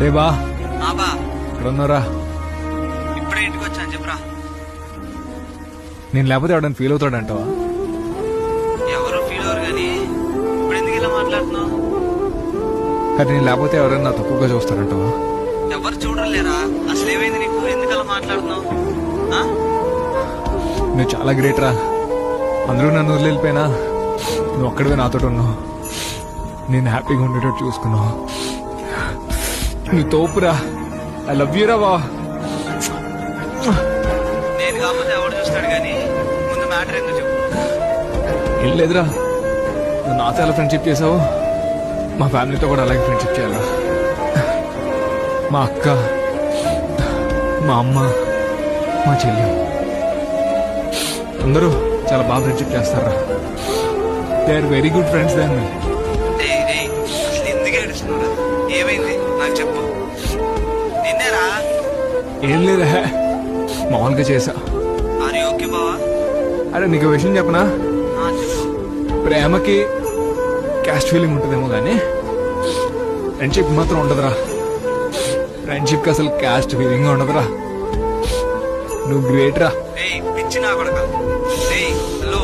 రే బా బా ఇక్కడ ఉన్నారా? ఇప్పుడే ఇంటికి వచ్చాను చెప్పరా. నేను లేకపోతే ఎవడని ఫీల్ అవుతాడంటావా? ఎవరు ఫీల్ అవరు గానీ ఇప్పుడు ఎందుకు ఇలా మాట్లాడుతున్నావు? అది నేను లేకపోతే ఎవరైనా తప్పుగా చూస్తారంటావా? ఎవరు చూడలేరా? అసలు ఏమైంది నీకు? ఎందుకు అలా మాట్లాడుతున్నావు? నువ్వు చాలా గ్రేట్ రా. అందరూ నన్ను వదిలిపోయినా నువ్వు ఒక్కడివే నాతో ఉన్నావు. నేను హ్యాపీగా ఉండేటట్టు చూసుకున్నావు. నువ్వు తోపురా. ఐ లవ్ యూ రా బా. నేను కాకపోతే ఎవరు చూస్తాడు గానీ ముందు మ్యాటర్ ఎందుకు చెప్పు. ఏం లేదురా, నువ్వు నాతో ఎలా ఫ్రెండ్షిప్ చేసావు మా ఫ్యామిలీతో కూడా అలాగే ఫ్రెండ్షిప్ చేయాలా. మా అక్క, మా అమ్మ, మా చెల్లి అందరూ చాలా బాగా ఫ్రెండ్షిప్ చేస్తారా. They are very good friends దాన్ని. అసలు ఎందుకు ఏడుస్తున్నారా? ఏమైంది నాకు చెప్పు. నిన్నేరా? ఏం లేదా, మామూలుగా చేసా. ఆర్ యు ఓకే బావా? అరే నీకు విషయం చెప్పనా? చెప్పు. ప్రేమకి క్యాస్ట్ ఫీలింగ్ ఉంటుందేమో కానీ ఫ్రెండ్షిప్ మాత్రం ఉండదురా. ఫ్రెండ్షిప్కి అసలు క్యాస్ట్ ఫీలింగ్ ఉండదురా. నువ్వు గ్రేట్ రా. పిచ్చి నా కొడక. హలో